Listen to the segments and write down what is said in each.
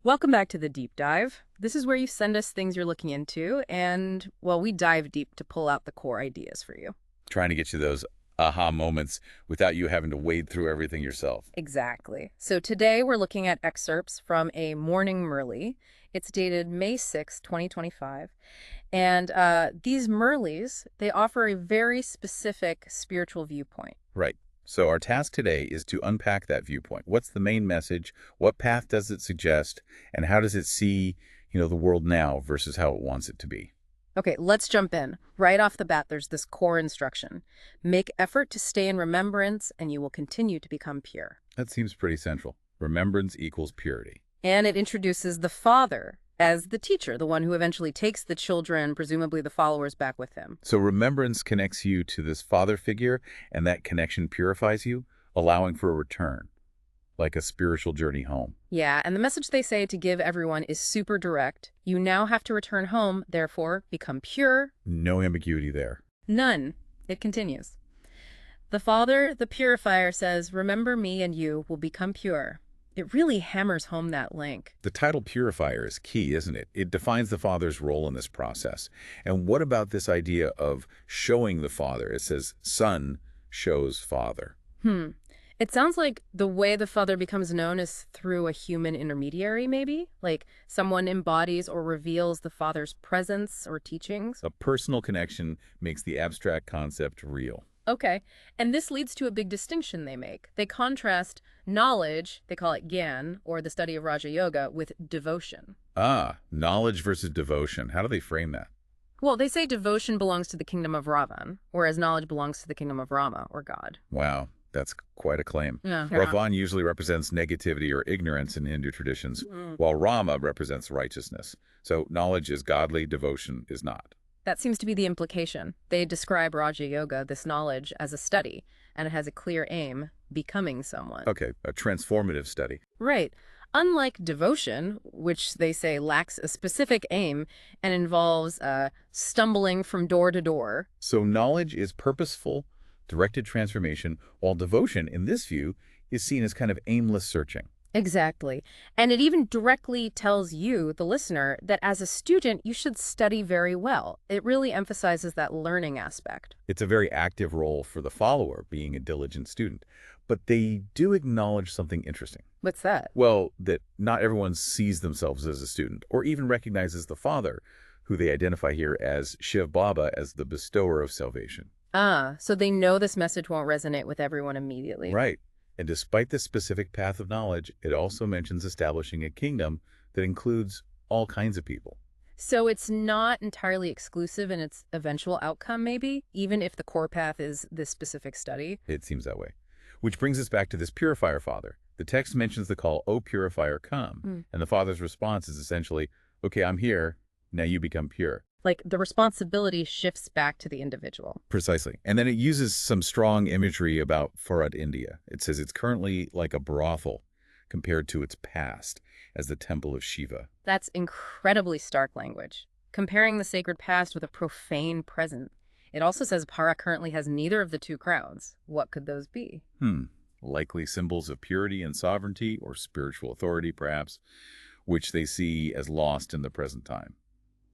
Welcome back to the Deep Dive. This is where you send us things you're looking into, and, well, we dive deep to pull out the core ideas for you. Trying to get you those aha moments without you having to wade through everything yourself. Exactly. So today we're looking at excerpts from a Morning Murli. It's dated May 6, 2025. And these Murlis, they offer a very specific spiritual viewpoint. Right. So our task today is to unpack that viewpoint. What's the main message? What path does it suggest? And how does it see, the world now versus how it wants it to be? Okay, let's jump in. Right off the bat, there's this core instruction. Make effort to stay in remembrance, and you will continue to become pure. That seems pretty central. Remembrance equals purity. And it introduces the father as the teacher, the one who eventually takes the children, presumably the followers, back with him. So remembrance connects you to this father figure, and that connection purifies you, allowing for a return, like a spiritual journey home. Yeah, and the message they say to give everyone is super direct. You now have to return home, therefore become pure. No ambiguity there. None. It continues. The Father, the purifier, says, remember me and you will become pure. It really hammers home that link. The title purifier is key, isn't it? It defines the Father's role in this process. And what about this idea of showing the Father? It says, Son shows Father. It sounds like the way the Father becomes known is through a human intermediary, maybe? Like someone embodies or reveals the Father's presence or teachings? A personal connection makes the abstract concept real. Okay, and this leads to a big distinction they make. They contrast knowledge, they call it gyan, or the study of Raja Yoga, with devotion. Knowledge versus devotion. How do they frame that? Well, they say devotion belongs to the kingdom of Ravan, whereas knowledge belongs to the kingdom of Rama, or God. Wow, that's quite a claim. Yeah. Ravan usually represents negativity or ignorance in Hindu traditions, while Rama represents righteousness. So knowledge is godly, devotion is not. That seems to be the implication. They describe Raja Yoga, this knowledge, as a study, and it has a clear aim, becoming someone. Okay, a transformative study. Right. Unlike devotion, which they say lacks a specific aim and involves stumbling from door to door. So knowledge is purposeful, directed transformation, while devotion, in this view, is seen as kind of aimless searching. Exactly. And it even directly tells you, the listener, that as a student, you should study very well. It really emphasizes that learning aspect. It's a very active role for the follower, being a diligent student. But they do acknowledge something interesting. What's that? Well, that not everyone sees themselves as a student, or even recognizes the Father, who they identify here as Shiv Baba, as the bestower of salvation. So they know this message won't resonate with everyone immediately. Right. And despite this specific path of knowledge, it also mentions establishing a kingdom that includes all kinds of people. So it's not entirely exclusive in its eventual outcome, maybe, even if the core path is this specific study? It seems that way. Which brings us back to this purifier father. The text mentions the call, "O purifier, come." And the Father's response is essentially, okay, I'm here, now you become pure. Like the responsibility shifts back to the individual. Precisely. And then it uses some strong imagery about Farad, India. It says it's currently like a brothel compared to its past as the temple of Shiva. That's incredibly stark language, comparing the sacred past with a profane present. It also says Para currently has neither of the two crowns. What could those be? Likely symbols of purity and sovereignty, or spiritual authority, perhaps, which they see as lost in the present time.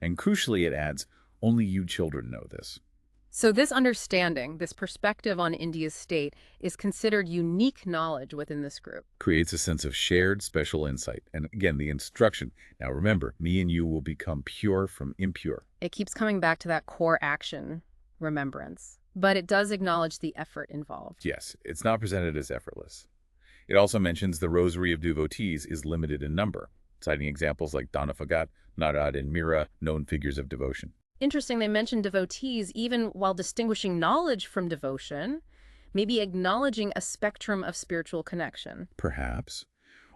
And crucially, it adds, only you children know this. So this understanding, this perspective on India's state, is considered unique knowledge within this group. Creates a sense of shared special insight. And again, the instruction. Now remember, me and you will become pure from impure. It keeps coming back to that core action, remembrance. But it does acknowledge the effort involved. Yes, it's not presented as effortless. It also mentions the rosary of devotees is limited in number, citing examples like Dana Fagat, Narad, and Mira, known figures of devotion. Interesting, they mention devotees even while distinguishing knowledge from devotion, maybe acknowledging a spectrum of spiritual connection. Perhaps.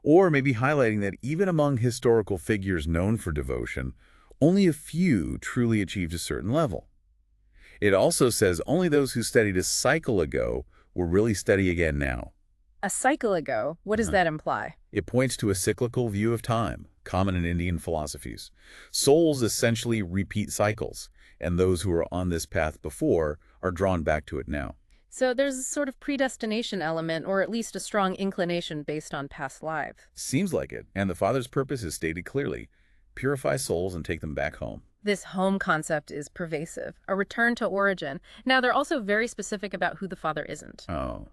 Or maybe highlighting that even among historical figures known for devotion, only a few truly achieved a certain level. It also says only those who studied a cycle ago will really study again now. A cycle ago? What does that imply? It points to a cyclical view of time, common in Indian philosophies. Souls essentially repeat cycles, and those who are on this path before are drawn back to it now. So there's a sort of predestination element, or at least a strong inclination based on past lives. Seems like it. And the Father's purpose is stated clearly. Purify souls and take them back home. This home concept is pervasive, a return to origin. Now, they're also very specific about who the Father isn't. Oh.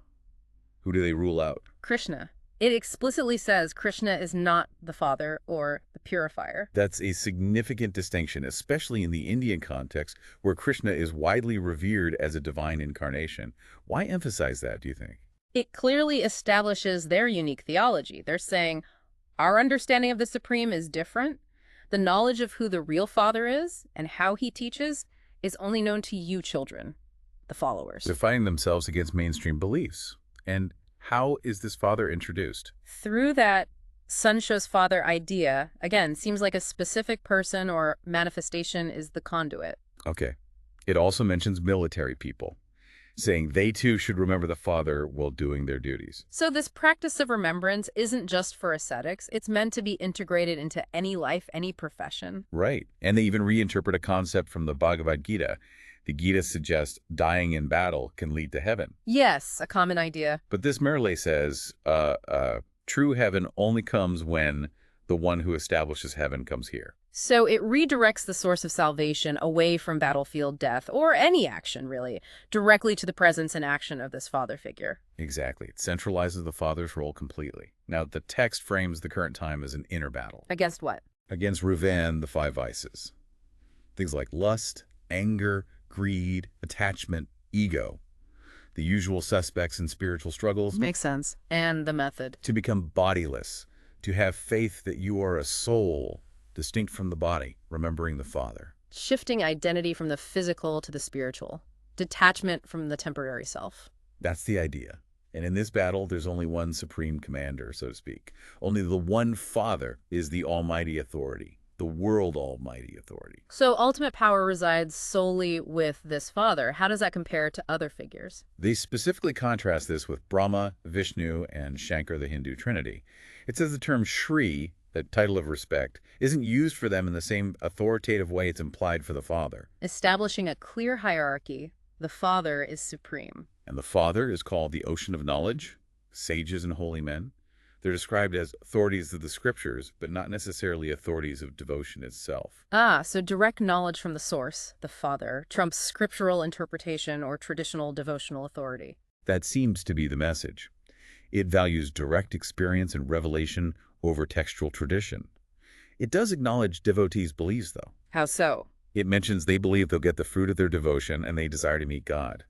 Who do they rule out? Krishna. It explicitly says Krishna is not the Father or the purifier. That's a significant distinction, especially in the Indian context, where Krishna is widely revered as a divine incarnation. Why emphasize that, do you think? It clearly establishes their unique theology. They're saying, our understanding of the Supreme is different. The knowledge of who the real Father is and how he teaches is only known to you children, the followers. They're fighting themselves against mainstream beliefs. And how is this Father introduced? Through that son shows father idea, again, seems like a specific person or manifestation is the conduit. Okay. It also mentions military people, saying they too should remember the Father while doing their duties. So this practice of remembrance isn't just for ascetics. It's meant to be integrated into any life, any profession. Right. And they even reinterpret a concept from the Bhagavad Gita. The Gita suggests dying in battle can lead to heaven. Yes, a common idea. But this Murli says true heaven only comes when the one who establishes heaven comes here. So it redirects the source of salvation away from battlefield death, or any action, really, directly to the presence and action of this father figure. Exactly. It centralizes the Father's role completely. Now, the text frames the current time as an inner battle. Against what? Against Ruven, the five vices. Things like lust, anger, greed, attachment, ego. The usual suspects in spiritual struggles. Makes sense. And the method. To become bodiless. To have faith that you are a soul distinct from the body, remembering the Father. Shifting identity from the physical to the spiritual. Detachment from the temporary self. That's the idea. And in this battle, there's only one supreme commander, so to speak. Only the one Father is the almighty authority, the world almighty authority. So ultimate power resides solely with this Father. How does that compare to other figures? They specifically contrast this with Brahma, Vishnu, and Shankar, the Hindu Trinity. It says the term Shri, the title of respect, isn't used for them in the same authoritative way it's implied for the Father. Establishing a clear hierarchy, the Father is supreme. And the Father is called the ocean of knowledge, sages and holy men. They're described as authorities of the scriptures, but not necessarily authorities of devotion itself. Ah, so direct knowledge from the source, the Father, trumps scriptural interpretation or traditional devotional authority. That seems to be the message. It values direct experience and revelation over textual tradition. It does acknowledge devotees' beliefs, though. How so? It mentions they believe they'll get the fruit of their devotion and they desire to meet God.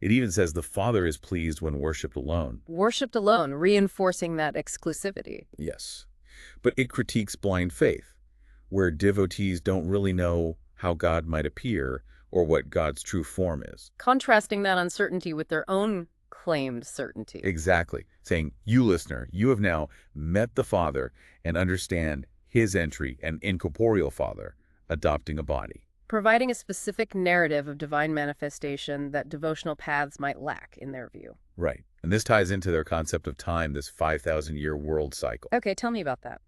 It even says the Father is pleased when worshipped alone. Worshipped alone, reinforcing that exclusivity. Yes. But it critiques blind faith, where devotees don't really know how God might appear or what God's true form is. Contrasting that uncertainty with their own claimed certainty. Exactly. Saying, you listener, you have now met the Father and understand his entry and incorporeal Father adopting a body. Providing a specific narrative of divine manifestation that devotional paths might lack, in their view. Right. And this ties into their concept of time, this 5,000-year world cycle. Okay, tell me about that.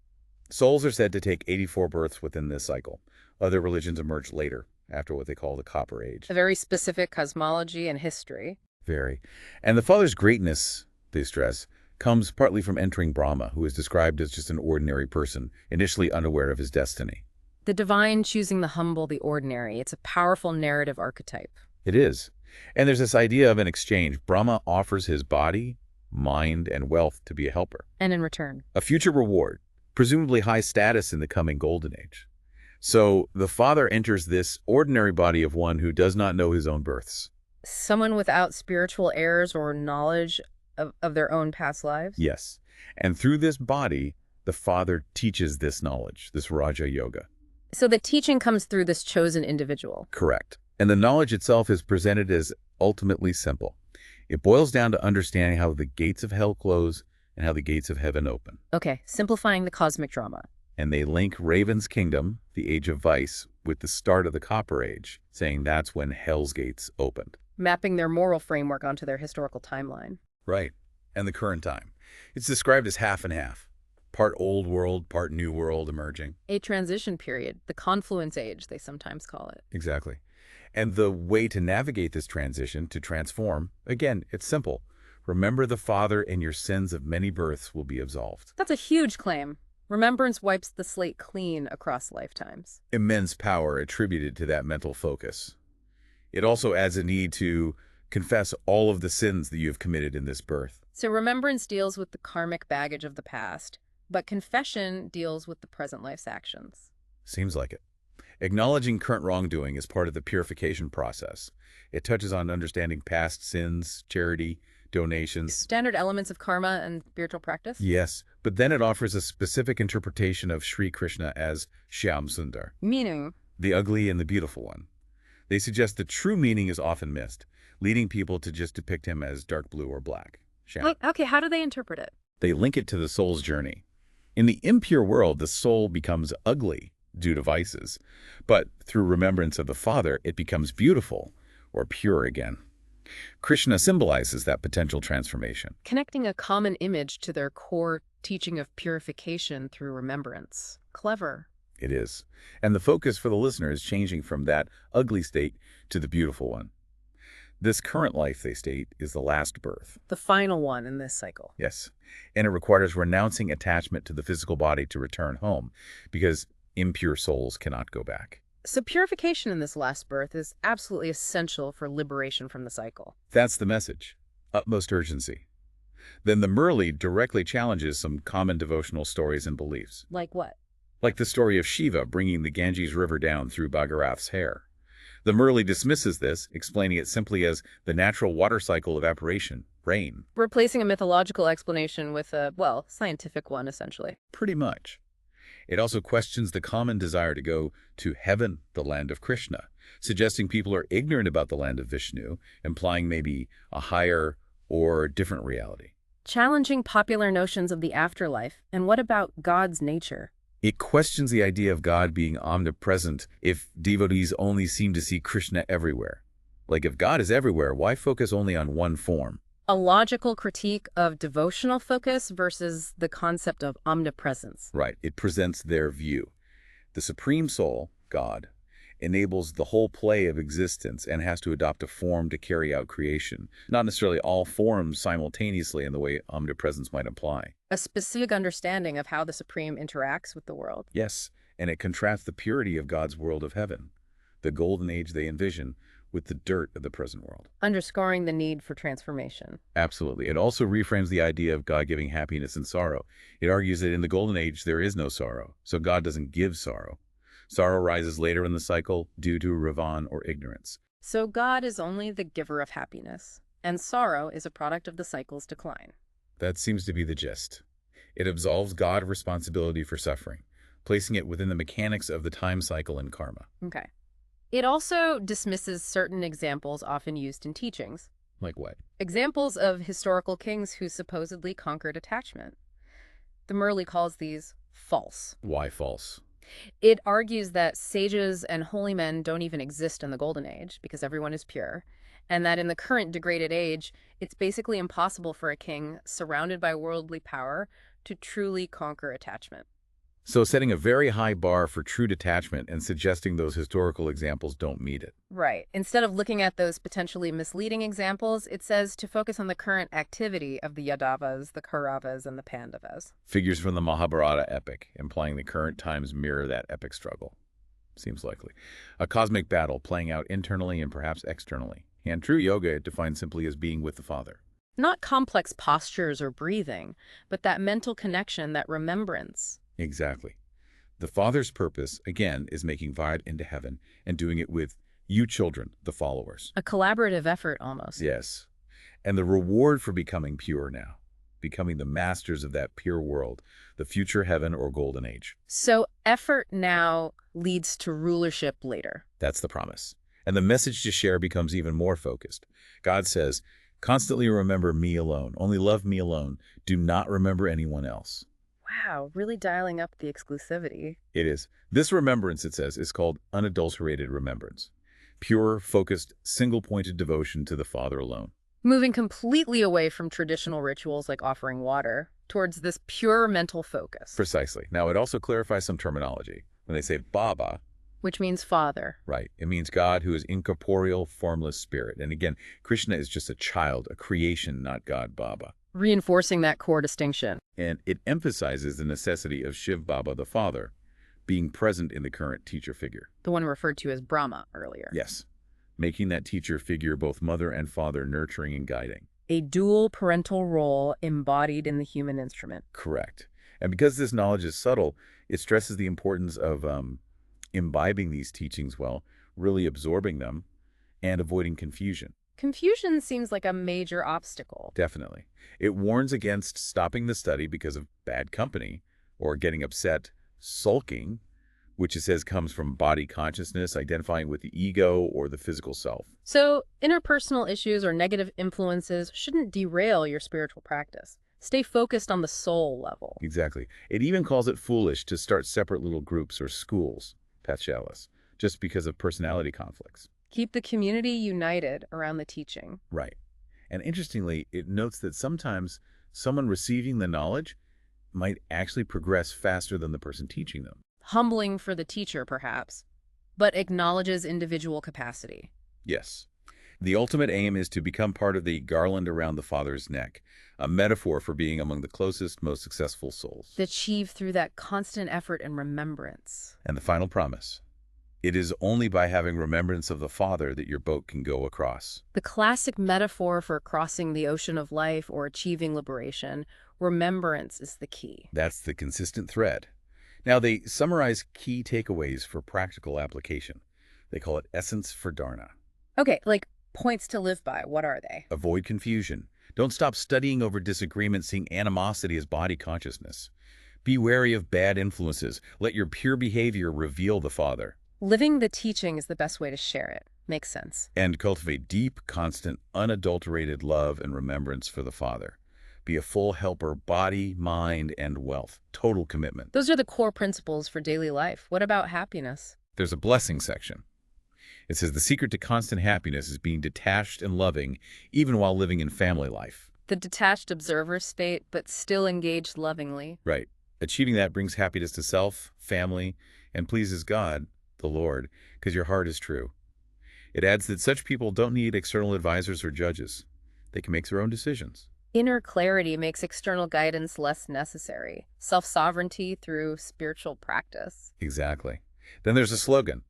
Souls are said to take 84 births within this cycle. Other religions emerged later, after what they call the Copper Age. A very specific cosmology and history. Very. And the Father's greatness, they stress, comes partly from entering Brahma, who is described as just an ordinary person, initially unaware of his destiny. The divine choosing the humble, the ordinary. It's a powerful narrative archetype. It is. And there's this idea of an exchange. Brahma offers his body, mind, and wealth to be a helper. And in return? A future reward, presumably high status in the coming Golden Age. So the Father enters this ordinary body of one who does not know his own births. Someone without spiritual errors or knowledge of their own past lives? Yes. And through this body, the Father teaches this knowledge, this Raja Yoga. So the teaching comes through this chosen individual. Correct. And the knowledge itself is presented as ultimately simple. It boils down to understanding how the gates of hell close and how the gates of heaven open. Okay, simplifying the cosmic drama. And they link Raven's kingdom, the age of vice, with the start of the Copper Age, saying that's when hell's gates opened. Mapping their moral framework onto their historical timeline. Right. And the current time. It's described as half and half. Part old world, part new world emerging. A transition period, the confluence age, they sometimes call it. Exactly. And the way to navigate this transition, to transform, again, it's simple. Remember the Father and your sins of many births will be absolved. That's a huge claim. Remembrance wipes the slate clean across lifetimes. Immense power attributed to that mental focus. It also adds a need to confess all of the sins that you have committed in this birth. So remembrance deals with the karmic baggage of the past, but confession deals with the present life's actions. Seems like it. Acknowledging current wrongdoing is part of the purification process. It touches on understanding past sins, charity, donations. Standard elements of karma and spiritual practice? Yes, but then it offers a specific interpretation of Sri Krishna as Shyam Sundar, Meaning? the ugly and the beautiful one. They suggest the true meaning is often missed, leading people to just depict him as dark blue or black. Shyam. Okay, how do they interpret it? They link it to the soul's journey. In the impure world, the soul becomes ugly due to vices, but through remembrance of the Father, it becomes beautiful or pure again. Krishna symbolizes that potential transformation. Connecting a common image to their core teaching of purification through remembrance. Clever. It is. And the focus for the listener is changing from that ugly state to the beautiful one. This current life, they state, is the last birth. The final one in this cycle. Yes. And it requires renouncing attachment to the physical body to return home, because impure souls cannot go back. So purification in this last birth is absolutely essential for liberation from the cycle. That's the message. Utmost urgency. Then the Murli directly challenges some common devotional stories and beliefs. Like what? Like the story of Shiva bringing the Ganges River down through Bhagirath's hair. The Murli dismisses this, explaining it simply as the natural water cycle evaporation, rain. Replacing a mythological explanation with a, well, scientific one, essentially. Pretty much. It also questions the common desire to go to heaven, the land of Krishna, suggesting people are ignorant about the land of Vishnu, implying maybe a higher or different reality. Challenging popular notions of the afterlife. And what about God's nature? It questions the idea of God being omnipresent if devotees only seem to see Krishna everywhere. Like if God is everywhere, why focus only on one form? A logical critique of devotional focus versus the concept of omnipresence. Right. It presents their view. The Supreme Soul, God, enables the whole play of existence and has to adopt a form to carry out creation. Not necessarily all forms simultaneously in the way omnipresence might imply. A specific understanding of how the Supreme interacts with the world. Yes, and it contrasts the purity of God's world of heaven, the golden age they envision, with the dirt of the present world. Underscoring the need for transformation. Absolutely. It also reframes the idea of God giving happiness and sorrow. It argues that in the golden age there is no sorrow, so God doesn't give sorrow. Sorrow rises later in the cycle due to ravan or ignorance. So God is only the giver of happiness, and sorrow is a product of the cycle's decline. That seems to be the gist. It absolves God of responsibility for suffering, placing it within the mechanics of the time cycle and karma. Okay. It also dismisses certain examples often used in teachings. Like what? Examples of historical kings who supposedly conquered attachment. The Murli calls these false. Why false? It argues that sages and holy men don't even exist in the Golden Age because everyone is pure, and that in the current degraded age, it's basically impossible for a king surrounded by worldly power to truly conquer attachment. So setting a very high bar for true detachment and suggesting those historical examples don't meet it. Right. Instead of looking at those potentially misleading examples, it says to focus on the current activity of the Yadavas, the Kauravas, and the Pandavas. Figures from the Mahabharata epic, implying the current times mirror that epic struggle. Seems likely. A cosmic battle playing out internally and perhaps externally. And true yoga it defines simply as being with the Father. Not complex postures or breathing, but that mental connection, that remembrance. Exactly. The Father's purpose, again, is making Vajra into heaven and doing it with you children, the followers. A collaborative effort, almost. Yes. And the reward for becoming pure now, becoming the masters of that pure world, the future heaven or golden age. So effort now leads to rulership later. That's the promise. And the message to share becomes even more focused. God says, constantly remember me alone. Only love me alone. Do not remember anyone else. Wow, really dialing up the exclusivity. It is. This remembrance, it says, is called unadulterated remembrance. Pure, focused, single-pointed devotion to the Father alone. Moving completely away from traditional rituals like offering water towards this pure mental focus. Precisely. Now, it also clarifies some terminology. When they say Baba, which means father. Right. It means God who is incorporeal, formless spirit. And again, Krishna is just a child, a creation, not God Baba. Reinforcing that core distinction. And it emphasizes the necessity of Shiv Baba, the father, being present in the current teacher figure. The one referred to as Brahma earlier. Yes. Making that teacher figure both mother and father, nurturing and guiding. A dual parental role embodied in the human instrument. Correct. And because this knowledge is subtle, it stresses the importance of imbibing these teachings well, really absorbing them, and avoiding confusion. Confusion seems like a major obstacle. Definitely. It warns against stopping the study because of bad company or getting upset, sulking, which it says comes from body consciousness, identifying with the ego or the physical self. So, interpersonal issues or negative influences shouldn't derail your spiritual practice. Stay focused on the soul level. Exactly. It even calls it foolish to start separate little groups or schools, pachalas, just because of personality conflicts. Keep the community united around the teaching. Right. And interestingly, it notes that sometimes someone receiving the knowledge might actually progress faster than the person teaching them. Humbling for the teacher, perhaps, but acknowledges individual capacity. Yes. The ultimate aim is to become part of the garland around the Father's neck, a metaphor for being among the closest, most successful souls. Achieved through that constant effort and remembrance. And the final promise. It is only by having remembrance of the Father that your boat can go across. The classic metaphor for crossing the ocean of life or achieving liberation, remembrance is the key. That's the consistent thread. Now, they summarize key takeaways for practical application. They call it essence for dharna. Okay, like points to live by. What are they? Avoid confusion. Don't stop studying over disagreement, seeing animosity as body consciousness. Be wary of bad influences. Let your pure behavior reveal the Father. Living the teaching is the best way to share it. Makes sense. And cultivate deep, constant, unadulterated love and remembrance for the Father. Be a full helper, body, mind, and wealth. Total commitment. Those are the core principles for daily life. What about happiness? There's a blessing section. It says the secret to constant happiness is being detached and loving, even while living in family life. The detached observer state, but still engaged lovingly. Right. Achieving that brings happiness to self, family, and pleases God, the Lord, because your heart is true. It adds that such people don't need external advisors or judges. They can make their own decisions. Inner clarity makes external guidance less necessary. Self-sovereignty through spiritual practice. Exactly. Then there's a slogan.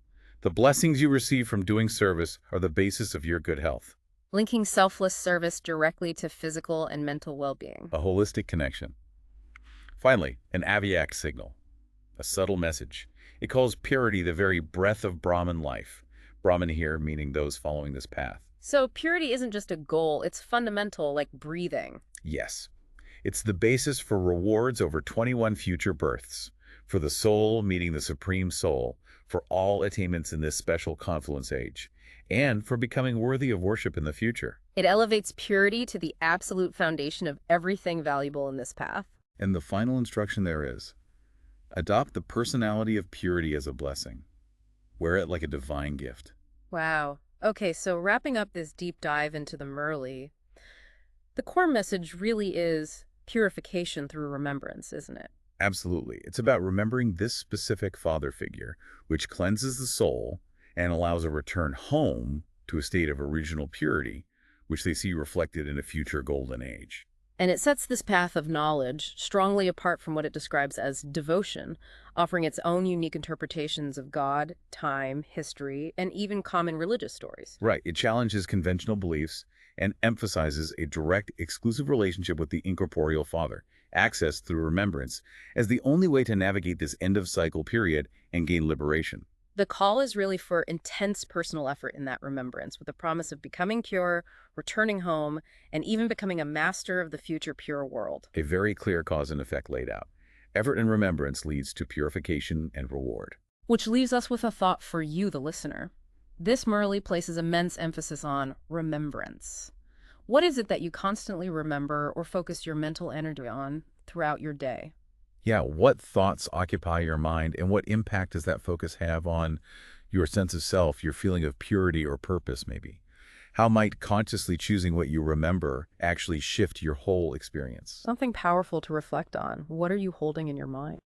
The blessings you receive from doing service are the basis of your good health. Linking selfless service directly to physical and mental well-being. A holistic connection. Finally, an Avyak signal. A subtle message. It calls purity the very breath of Brahman life. Brahman here meaning those following this path. So purity isn't just a goal, it's fundamental, like breathing. Yes. It's the basis for rewards over 21 future births, for the soul meeting the Supreme Soul, for all attainments in this special confluence age, and for becoming worthy of worship in the future. It elevates purity to the absolute foundation of everything valuable in this path. And the final instruction there is, adopt the personality of purity as a blessing. Wear it like a divine gift. Wow. Okay, so wrapping up this deep dive into the Murli, the core message really is purification through remembrance, isn't it? Absolutely. It's about remembering this specific father figure, which cleanses the soul and allows a return home to a state of original purity, which they see reflected in a future golden age. And it sets this path of knowledge strongly apart from what it describes as devotion, offering its own unique interpretations of God, time, history, and even common religious stories. Right. It challenges conventional beliefs and emphasizes a direct, exclusive relationship with the incorporeal Father, accessed through remembrance, as the only way to navigate this end-of-cycle period and gain liberation. The call is really for intense personal effort in that remembrance, with the promise of becoming pure, returning home, and even becoming a master of the future pure world. A very clear cause and effect laid out. Effort and remembrance leads to purification and reward. Which leaves us with a thought for you, the listener. This Murli places immense emphasis on remembrance. What is it that you constantly remember or focus your mental energy on throughout your day? Yeah, what thoughts occupy your mind, and what impact does that focus have on your sense of self, your feeling of purity or purpose, maybe? How might consciously choosing what you remember actually shift your whole experience? Something powerful to reflect on. What are you holding in your mind?